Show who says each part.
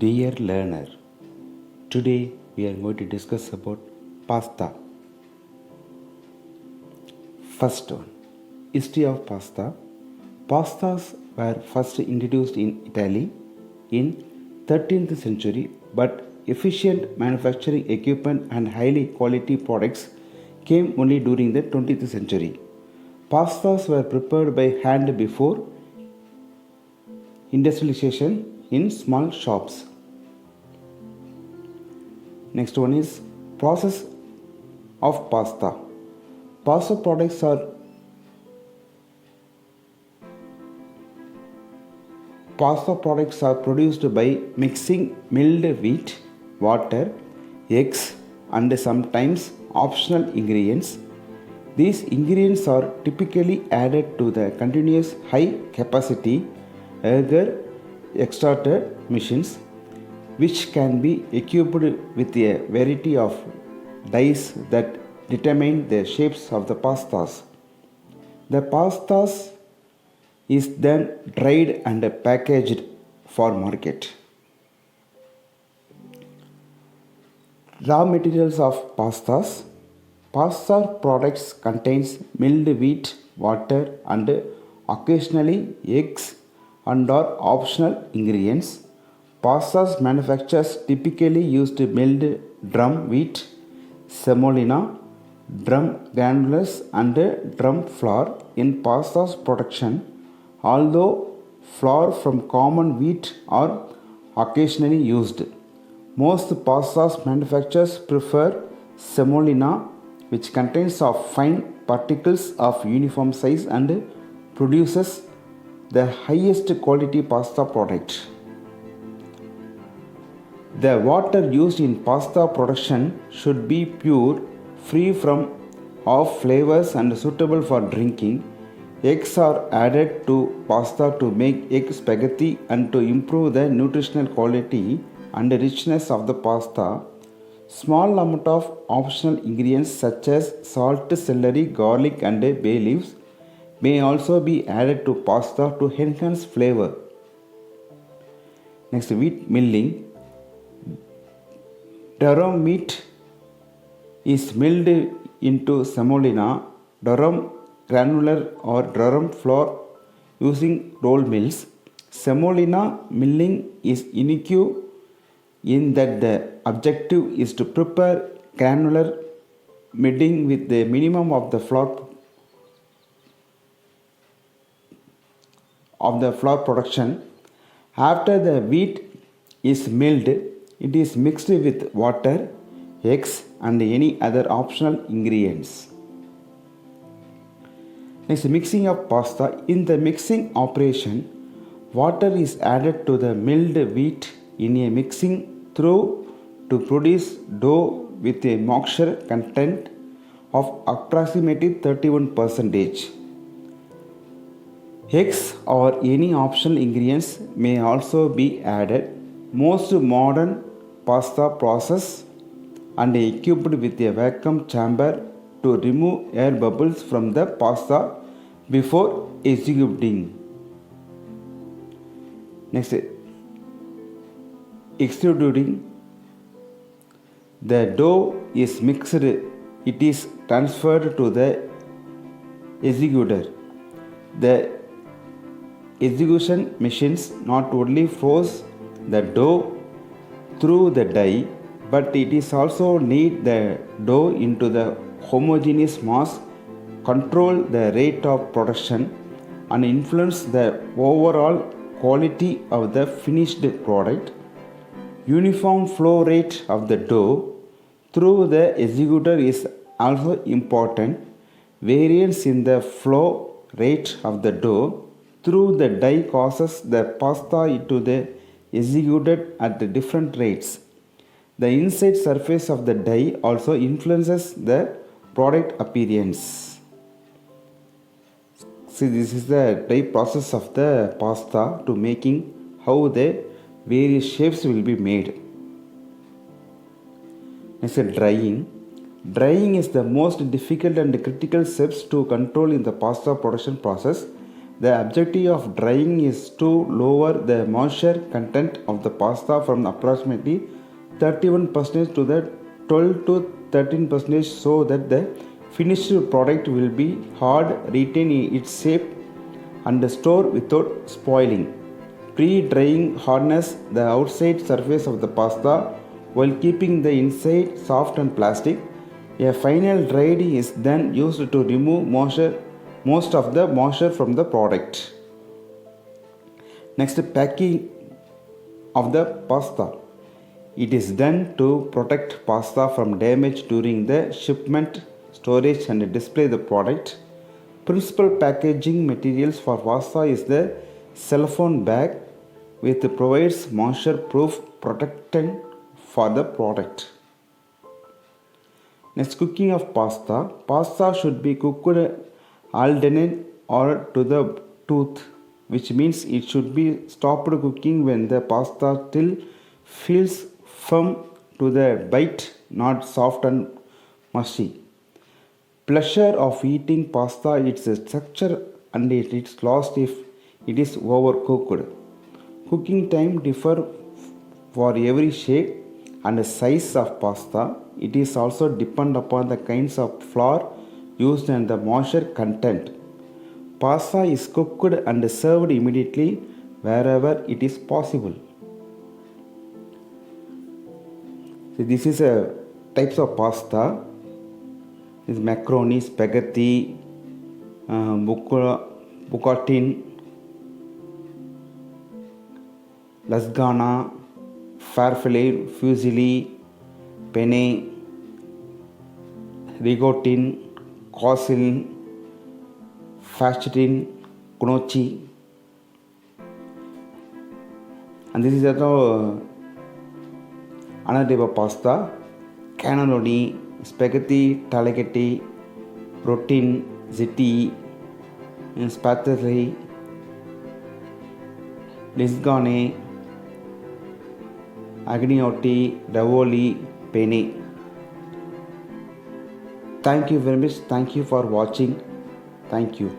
Speaker 1: Dear learner, today we are going to discuss about pasta. First one, history of pasta. Pastas were first introduced in Italy in 13th century, but efficient manufacturing equipment and highly quality products came only during the 20th century. Pastas were prepared by hand before industrialization in small shops. Next one is process of pasta. Pasta products are produced by mixing milled wheat, water, eggs, and sometimes optional ingredients. These ingredients are typically added to the continuous high capacity agar extractor machines, which can be equipped with a variety of dies that determine the shapes of the pastas. The pastas is then dried and packaged for market. Raw materials of pastas. Pasta products contains milled wheat, water, and occasionally eggs and are optional ingredients. Pastas manufacturers typically used milled drum wheat, semolina, drum granules, and drum flour in pasta's production, although flour from common wheat are occasionally used. Most pastas manufacturers prefer semolina, which contains of fine particles of uniform size and produces the highest quality pasta product. The water used in pasta production should be pure, free from off flavors and suitable for drinking. Eggs are added to pasta to make egg spaghetti and to improve the nutritional quality and richness of the pasta. Small amount of optional ingredients such as salt, celery, garlic, and bay leaves may also be added to pasta to enhance flavor. Next, wheat milling. Durum wheat is milled into semolina, durum granular or durum flour using roll mills. Semolina milling is unique in that the objective is to prepare granular kneading with the minimum of the flour production. After the wheat is milled, it is mixed with water, eggs, and any other optional ingredients. Next, mixing of pasta. In the mixing operation, water is added to the milled wheat in a mixing through to produce dough with a moisture content of approximately 31%. Eggs or any optional ingredients may also be added. Most modern pasta process and equipped with a vacuum chamber to remove air bubbles from the pasta before executing. Next, extruding. The dough is mixed, it is transferred to the executor. The execution machines not only froze the dough through the die, but it is also knead the dough into the homogeneous mass, control the rate of production, and influence the overall quality of the finished product. Uniform flow rate of the dough through the executor is also important. Variance in the flow rate of the dough through the die causes the pasta into the executed at different rates. The inside surface of the die also influences the product appearance. See, this is the die process of the pasta to making how the various shapes will be made. Next, drying. Drying is the most difficult and critical steps to control in the pasta production process. The objective of drying is to lower the moisture content of the pasta from approximately 31% to the 12 to 13% so that the finished product will be hard, retain its shape and store without spoiling. Pre-drying hardens the outside surface of the pasta while keeping the inside soft and plastic. A final dried is then used to remove most of the moisture from the product. Next, packing of the pasta. It is done to protect pasta from damage during the shipment, storage and display the product. Principal packaging materials for pasta is the cellophane bag which provides moisture proof protection for the product. Next, cooking of pasta. Pasta should be cooked al dente or to the tooth, which means it should be stopped cooking when the pasta still feels firm to the bite, not soft and mushy. Pleasure of eating pasta its structure and it is lost if it is overcooked. Cooking time differ for every shape and size of pasta. It is also depend upon the kinds of flour used and the moisture content. Pasta is cooked and served immediately wherever it is possible. So this is a types of pasta. This is macaroni, spaghetti, bucatini, lasagna, farfalle, fusilli, penne, rigatoni, casserole, fettuccine, gnocchi, and this is another type of pasta. Cannelloni, spaghetti, tagliatelle, protein, ziti, spaghetti, lasagna, agniotti, ravioli, penne. Thank you very much. Thank you for watching. Thank you.